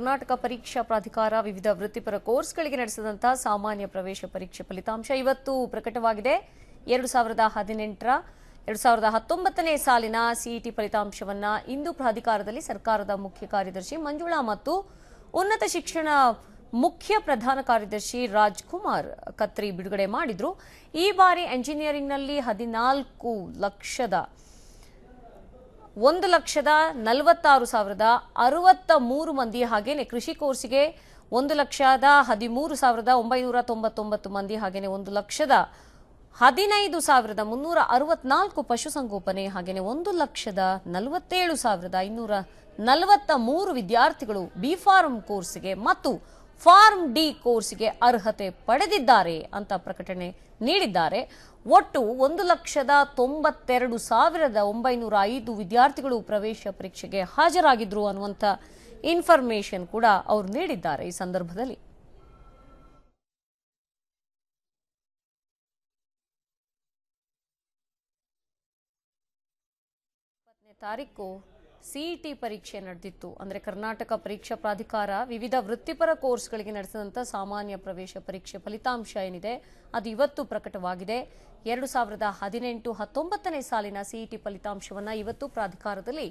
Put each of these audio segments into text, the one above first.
ಕರ್ನಾಟಕ ಪರೀಕ್ಷಾ ಪ್ರಾಧಿಕಾರ ವಿವಿಧ ವೃತ್ತಿಪರ ಕೋರ್ಸ್ಗಳಿಗೆ ನಡೆಸಿದಂತಹ ಸಾಮಾನ್ಯ ಪ್ರವೇಶ ಪರೀಕ್ಷೆ ಫಲಿತಾಂಶ ಇವತ್ತು ಪ್ರಕಟವಾಗಿದೆ. 2018-2019ನೇ ಸಾಲಿನ ಸಿಇಟಿ ಫಲಿತಾಂಶವನ್ನ ಇಂದು ಪ್ರಾಧಿಕಾರದಲ್ಲಿ ಸರ್ಕಾರದ ಮುಖ್ಯ ಕಾರ್ಯದರ್ಶಿ ಮಂಜುಳಾ ಮತ್ತು ಉನ್ನತ ಶಿಕ್ಷಣ ಮುಖ್ಯ ಪ್ರಧಾನ ಕಾರ್ಯದರ್ಶಿ ರಾಜ್ಕುಮಾರ್ ಕತ್ರಿ ಬಿಡುಗಡೆ ಮಾಡಿದ್ರು. ಈ ಬಾರಿ ಎಂಜಿನಿಯರಿಂಗ್ನಲ್ಲಿ 1,46,063 ಮಂದಿ, ಹಾಗೇನೆ ಕೃಷಿ ಕೋರ್ಸ್ಗೆ 1,13,999 ಮಂದಿ, ಹಾಗೇನೆ 1,15,364 ಪಶುಸಂಗೋಪನೆ, ಹಾಗೇನೆ 1,47,543 ವಿದ್ಯಾರ್ಥಿಗಳು ಬಿ ಫಾರ್ಮ್ ಕೋರ್ಸ್ಗೆ ಮತ್ತು ಫಾರ್ಮ್ ಡಿ ಕೋರ್ಸ್ಗೆ ಅರ್ಹತೆ ಪಡೆದಿದ್ದಾರೆ ಅಂತ ಪ್ರಕಟಣೆ ನೀಡಿದ್ದಾರೆ. ಒಟ್ಟು 1,92,905 ವಿದ್ಯಾರ್ಥಿಗಳು ಪ್ರವೇಶ ಪರೀಕ್ಷೆಗೆ ಹಾಜರಾಗಿದ್ರು ಅನ್ನುವಂಥ ಇನ್ಫಾರ್ಮೇಶನ್ ಕೂಡ ಅವರು ನೀಡಿದ್ದಾರೆ. ಈ ಸಂದರ್ಭದಲ್ಲಿ ತಾರೀಕು ಸಿಇಟಿ ಪರೀಕ್ಷೆ ನಡೆದಿತ್ತು. ಅಂದರೆ ಕರ್ನಾಟಕ ಪರೀಕ್ಷಾ ಪ್ರಾಧಿಕಾರ ವಿವಿಧ ವೃತ್ತಿಪರ ಕೋರ್ಸ್ಗಳಿಗೆ ನಡೆಸಿದಂಥ ಸಾಮಾನ್ಯ ಪ್ರವೇಶ ಪರೀಕ್ಷೆ ಫಲಿತಾಂಶ ಏನಿದೆ ಅದು ಇವತ್ತು ಪ್ರಕಟವಾಗಿದೆ. 2018-19ನೇ ಸಾಲಿನ ಸಿಇಟಿ ಫಲಿತಾಂಶವನ್ನು ಇವತ್ತು ಪ್ರಾಧಿಕಾರದಲ್ಲಿ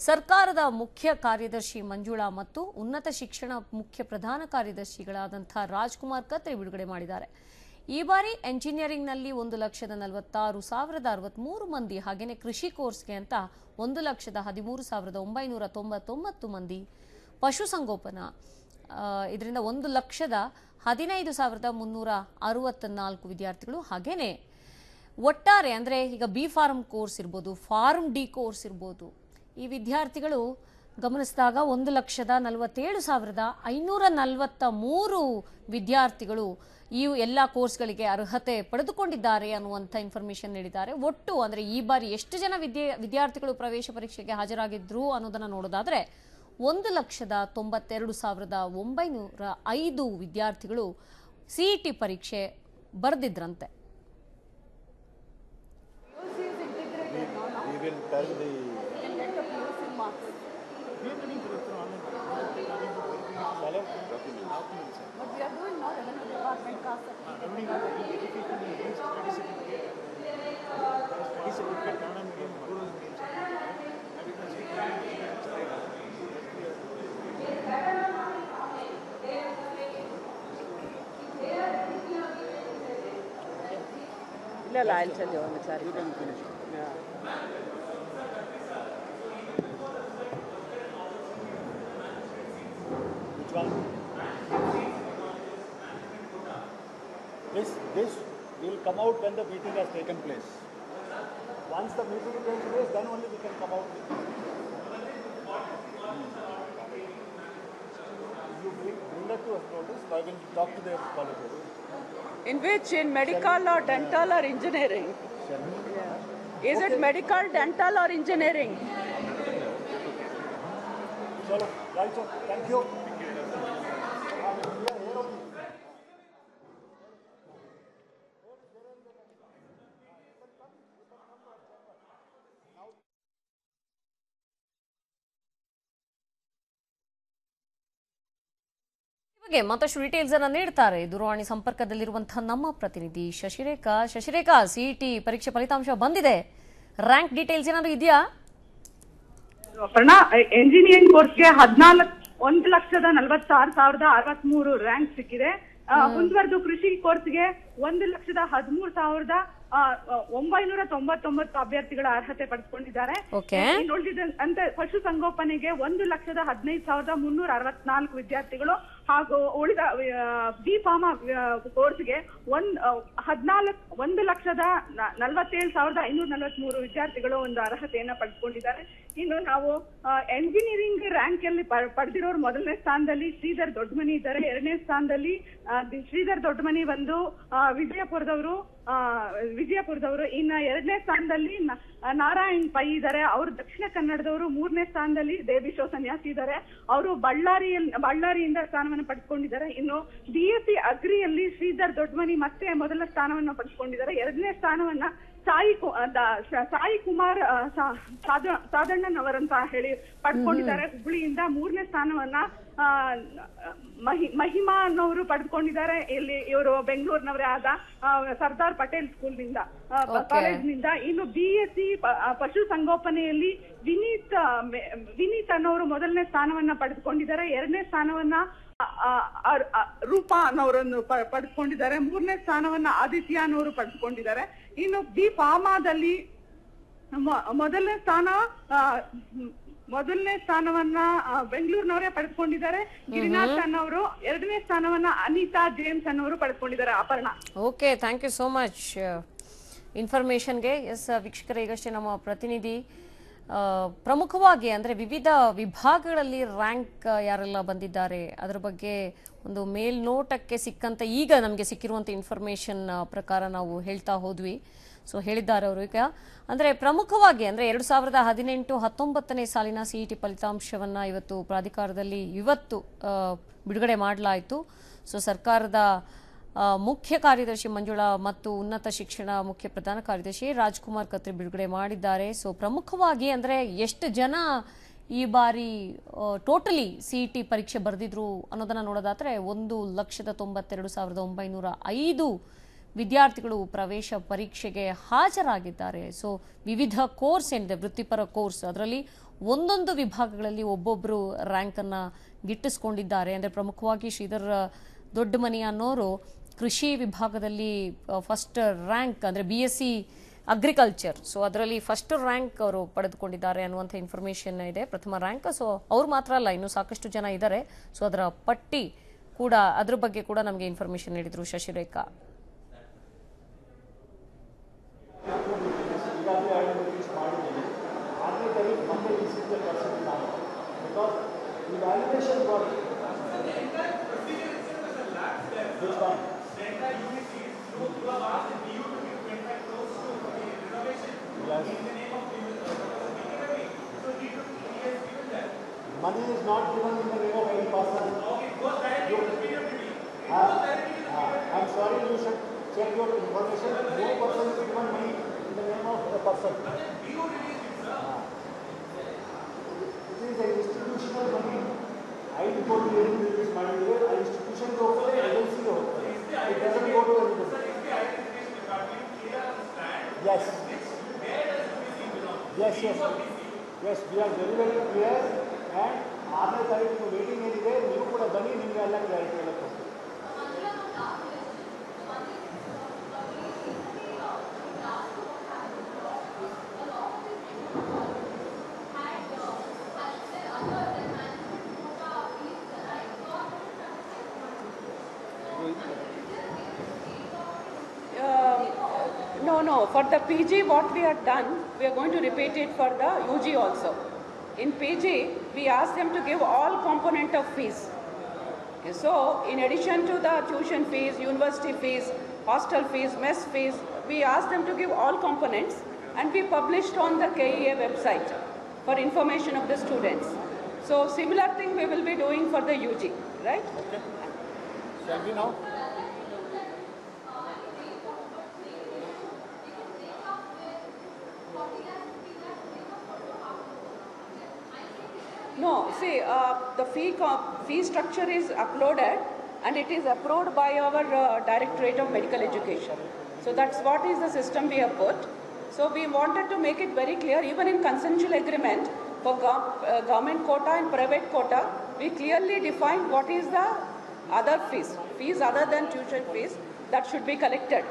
ಸರ್ಕಾರದ ಮುಖ್ಯ ಕಾರ್ಯದರ್ಶಿ ಮಂಜುಳಾ ಮತ್ತು ಉನ್ನತ ಶಿಕ್ಷಣ ಮುಖ್ಯ ಪ್ರಧಾನ ಕಾರ್ಯದರ್ಶಿಗಳಾದಂಥ ರಾಜ್ಕುಮಾರ್ ಕತ್ರಿ ಬಿಡುಗಡೆ ಮಾಡಿದ್ದಾರೆ. ಈ ಬಾರಿ ಎಂಜಿನಿಯರಿಂಗ್ನಲ್ಲಿ 1,46,063 ಮಂದಿ, ಹಾಗೆಯೇ ಕೃಷಿ ಕೋರ್ಸ್ಗೆ ಅಂತ 1,13,999 ಮಂದಿ, ಪಶುಸಂಗೋಪನಾ ಇದರಿಂದ 1,15,364 ವಿದ್ಯಾರ್ಥಿಗಳು, ಹಾಗೇನೆ ಒಟ್ಟಾರೆ ಅಂದರೆ ಈಗ ಬಿ ಫಾರ್ಮ್ ಕೋರ್ಸ್ ಇರ್ಬೋದು, ಫಾರ್ಮ್ ಡಿ ಕೋರ್ಸ್ ಇರ್ಬೋದು, ಈ ವಿದ್ಯಾರ್ಥಿಗಳು ಗಮನಿಸಿದಾಗ 1,47,543 ವಿದ್ಯಾರ್ಥಿಗಳು ಈ ಎಲ್ಲ ಕೋರ್ಸ್ಗಳಿಗೆ ಅರ್ಹತೆ ಪಡೆದುಕೊಂಡಿದ್ದಾರೆ ಅನ್ನುವಂಥ ಇನ್ಫಾರ್ಮೇಶನ್ ನೀಡಿದ್ದಾರೆ. ಒಟ್ಟು ಅಂದರೆ ಈ ಬಾರಿ ಎಷ್ಟು ಜನ ವಿದ್ಯಾರ್ಥಿಗಳು ಪ್ರವೇಶ ಪರೀಕ್ಷೆಗೆ ಹಾಜರಾಗಿದ್ರು ಅನ್ನೋದನ್ನು ನೋಡೋದಾದ್ರೆ 1,92,905 ವಿದ್ಯಾರ್ಥಿಗಳು ಸಿಇಟಿ ಪರೀಕ್ಷೆ ಬರೆದಿದ್ರಂತೆ. I'll tell you on the clarity. You can finish. Yeah. Which one? This will come out when the meeting has taken place. Once the meeting takes place, then only we can come out with it. You bring that to us notice, I will talk to their colleges. In which? In medical or dental or engineering? Yeah. Is it medical, dental or engineering? Chalo, right, sir. Thank you. ಮತ್ತಷ್ಟು details ಅನ್ನು ನೀಡ್ತಾರೆ ದೂರವಾಣಿ ಸಂಪರ್ಕದಲ್ಲಿರುವಂತಹ ನಮ್ಮ ಪ್ರತಿನಿಧಿ Shashirekha. CET ಪರೀಕ್ಷೆ ಫಲಿತಾಂಶ ಬಂದಿದೆ, rank details ಏನಾದ್ರು ಇದೆಯಾ? ಎಂಜಿನಿಯರಿಂಗ್ ಕೋರ್ಸ್ಗೆ 1,46,063 ರ್ಯಾಂಕ್ ಸಿಕ್ಕಿದೆ. ಮುಂದುವರೆದು ಕೃಷಿ ಕೋರ್ಸ್ಗೆ 1,13,999 ಅಭ್ಯರ್ಥಿಗಳ ಅರ್ಹತೆ ಪಡೆದುಕೊಂಡಿದ್ದಾರೆ. ಉಳಿದಂತೆ ಪಶುಸಂಗೋಪನೆಗೆ 1,15,364 ವಿದ್ಯಾರ್ಥಿಗಳು ಹಾಗೂ ಉಳಿದ ಬಿ ಫಾರ್ಮ್ ಕೋರ್ಸ್ಗೆ 1,47,543 ವಿದ್ಯಾರ್ಥಿಗಳು ಒಂದು ಅರ್ಹತೆಯನ್ನ ಪಡೆದುಕೊಂಡಿದ್ದಾರೆ. ಇನ್ನು ನಾವು ಎಂಜಿನಿಯರಿಂಗ್ ರ್ಯಾಂಕ್ ಅಲ್ಲಿ ಪಡೆದಿರೋರು ಮೊದಲನೇ ಸ್ಥಾನದಲ್ಲಿ ಶ್ರೀಧರ್ ದೊಡ್ಡಮನಿ ಇದ್ದಾರೆ. ಎರಡನೇ ಸ್ಥಾನದಲ್ಲಿ ಶ್ರೀಧರ್ ದೊಡ್ಡಮನಿ ಬಂದು ವಿಜಯಪುರದವರು. ಇನ್ನ ಎರಡನೇ ಸ್ಥಾನದಲ್ಲಿ ನಾರಾಯಣ್ ಪೈ ಇದ್ದಾರೆ, ಅವರು ದಕ್ಷಿಣ ಕನ್ನಡದವರು. ಮೂರನೇ ಸ್ಥಾನದಲ್ಲಿ ದೇವಿಶೋ ಸನ್ಯಾಸಿ ಇದ್ದಾರೆ, ಅವರು ಬಳ್ಳಾರಿಯಿಂದ ಸ್ಥಾನವನ್ನು ಪಡೆದುಕೊಂಡಿದ್ದಾರೆ. ಇನ್ನು BSc ಅಗ್ರಿಯಲ್ಲಿ ಶ್ರೀಧರ್ ದೊಡ್ಡಮನಿ ಮತ್ತೆ ಮೊದಲ ಸ್ಥಾನವನ್ನು ಪಡೆದುಕೊಂಡಿದ್ದಾರೆ. ಎರಡನೇ ಸ್ಥಾನವನ್ನ ಸಾಯಿ ಕುಮಾರ್ ಸಾಧಣ್ಣನ್ ಅವರಂತ ಹೇಳಿ ಪಡ್ಕೊಂಡಿದ್ದಾರೆ ಹುಬ್ಳಿಯಿಂದ. ಮೂರನೇ ಸ್ಥಾನವನ್ನ ಮಹಿಮಾ ಅನ್ನೋರು ಪಡೆದುಕೊಂಡಿದ್ದಾರೆ. ಇಲ್ಲಿ ಇವರು ಬೆಂಗಳೂರಿನವರೇ ಆದ ಸರ್ದಾರ್ ಪಟೇಲ್ ಸ್ಕೂಲ್ನಿಂದ ಕಾಲೇಜ್ನಿಂದ. ಇನ್ನು BSc ಪಶು ಸಂಗೋಪನೆಯಲ್ಲಿ ವಿನೀತ್ ಅನ್ನೋರು ಮೊದಲನೇ ಸ್ಥಾನವನ್ನ ಪಡೆದುಕೊಂಡಿದ್ದಾರೆ. ಎರಡನೇ ಸ್ಥಾನವನ್ನ ರೂಪಾ ಅನ್ನೋರನ್ನು ಪಡೆದುಕೊಂಡಿದ್ದಾರೆ. ಮೂರನೇ ಸ್ಥಾನವನ್ನ ಆದಿತ್ಯ ಅನ್ನೋರು ಪಡೆದುಕೊಂಡಿದ್ದಾರೆ. ಇನ್ನು B.Pharmaದಲ್ಲಿ ಮೊದಲನೇ ಸ್ಥಾನವನ್ನ ಬೆಂಗಳೂರಿನವರೇ ಪಡೆದುಕೊಂಡಿದ್ದಾರೆ. ಗಿರಿನಾಥ್ ಅನ್ನೋರು. ಎರಡನೇ ಸ್ಥಾನವನ್ನ ಅನಿತಾ ಜೇಮ್ಸ್ ಅನ್ನೋರು ಪಡೆದುಕೊಂಡಿದ್ದಾರೆ. Aparna. Okay, thank you so much ಇನ್ಫಾರ್ಮೇಶನ್ಗೆ. ಎಸ್ ವೀಕ್ಷಕರೇ, ಈಗಷ್ಟೇ ನಮ್ಮ ಪ್ರತಿನಿಧಿ ಪ್ರಮುಖವಾಗಿ ಅಂದರೆ ವಿವಿಧ ವಿಭಾಗಗಳಲ್ಲಿ ರ್ಯಾಂಕ್ ಯಾರೆಲ್ಲ ಬಂದಿದ್ದಾರೆ ಅದರ ಬಗ್ಗೆ ಒಂದು ಮೇಲ್ನೋಟಕ್ಕೆ ಸಿಕ್ಕಂತ ಈಗ ನಮಗೆ ಸಿಕ್ಕಿರುವಂಥ ಇನ್ಫಾರ್ಮೇಷನ್ ಪ್ರಕಾರ ನಾವು ಹೇಳ್ತಾ ಹೋದ್ವಿ. ಸೊ ಹೇಳಿದ್ದಾರೆ ಅವರು. ಈಗ ಅಂದರೆ ಪ್ರಮುಖವಾಗಿ ಅಂದರೆ 2018-19ನೇ ಸಾಲಿನ CET ಫಲಿತಾಂಶವನ್ನು ಇವತ್ತು ಪ್ರಾಧಿಕಾರದಲ್ಲಿ ಬಿಡುಗಡೆ ಮಾಡಲಾಯಿತು. ಸೊ ಸರ್ಕಾರದ ಮುಖ್ಯ ಕಾರ್ಯದರ್ಶಿ ಮಂಜುಳಾ ಮತ್ತು ಉನ್ನತ ಶಿಕ್ಷಣ ಮುಖ್ಯ ಪ್ರಧಾನ ಕಾರ್ಯದರ್ಶಿ ರಾಜ್ಕುಮಾರ್ ಕತ್ರಿ ಬಿಡುಗಡೆ ಮಾಡಿದ್ದಾರೆ. ಸೊ ಪ್ರಮುಖವಾಗಿ ಅಂದರೆ ಎಷ್ಟು ಜನ ಈ ಬಾರಿ ಟೋಟಲಿ CET ಪರೀಕ್ಷೆ ಬರೆದಿದ್ರು ಅನ್ನೋದನ್ನು ನೋಡೋದಾದರೆ 1,92,905 ವಿದ್ಯಾರ್ಥಿಗಳು ಪ್ರವೇಶ ಪರೀಕ್ಷೆಗೆ ಹಾಜರಾಗಿದ್ದಾರೆ. ಸೊ ವಿವಿಧ ಕೋರ್ಸ್ ಏನಿದೆ, ವೃತ್ತಿಪರ ಕೋರ್ಸ್, ಅದರಲ್ಲಿ ಒಂದೊಂದು ವಿಭಾಗಗಳಲ್ಲಿ ಒಬ್ಬೊಬ್ಬರು ರ್ಯಾಂಕನ್ನು ಗಿಟ್ಟಿಸ್ಕೊಂಡಿದ್ದಾರೆ. ಅಂದರೆ ಪ್ರಮುಖವಾಗಿ ಶ್ರೀಧರ್ ದೊಡ್ಡಮನಿ ಅನ್ನೋರು ಕೃಷಿ ವಿಭಾಗದಲ್ಲಿ ಫಸ್ಟ್ ರ್ಯಾಂಕ್, ಅಂದರೆ BSc ಅಗ್ರಿಕಲ್ಚರ್, ಸೊ ಅದರಲ್ಲಿ ಫಸ್ಟ್ ರ್ಯಾಂಕ್ ಅವರು ಪಡೆದುಕೊಂಡಿದ್ದಾರೆ ಅನ್ನುವಂಥ ಇನ್ಫಾರ್ಮೇಷನ್ ಇದೆ, ಪ್ರಥಮ ರ್ಯಾಂಕ್. ಸೊ ಅವ್ರು ಮಾತ್ರ ಅಲ್ಲ, ಇನ್ನೂ ಸಾಕಷ್ಟು ಜನ ಇದ್ದಾರೆ. ಸೊ ಅದರ ಪಟ್ಟಿ ಕೂಡ, ಅದ್ರ ಬಗ್ಗೆ ಕೂಡ ನಮಗೆ ಇನ್ಫಾರ್ಮೇಷನ್ ನೀಡಿದ್ರು Shashirekha. Money is not given in the name of any person. I'm sorry, you should check your information. No person is given money in the name of a person. It is an institutional money. I told you this money here. An institution go for an agency go. It doesn't go to anybody. Yes. Yes. Yes, we are very, very clear. And 6ನೇ ತಾರೀಕು meeting ಏನಿದೆ, ನೀವು ಕೂಡ ಬನ್ನಿ, ನಿಮಗೆ ಎಲ್ಲ clarity ಎಲ್ಲ ಕೊಡ್ತೀವಿ. No. For the PG, what we have done, we are going to repeat it for the UG also. In PG, we ask them to give all component of fees. So, in addition to the tuition fees, university fees, hostel fees, mess fees, we ask them to give all components, and we published on the KEA website for information of the students. So, similar thing we will be doing for the UG, right? Okay. Shall we now? No, see, the fee structure is uploaded and it is approved by our Directorate of Medical Education. So that's what is the system we have put. So we wanted to make it very clear, even in consensual agreement for government quota and private quota, we clearly define what is the other fees other than tuition fees that should be collected.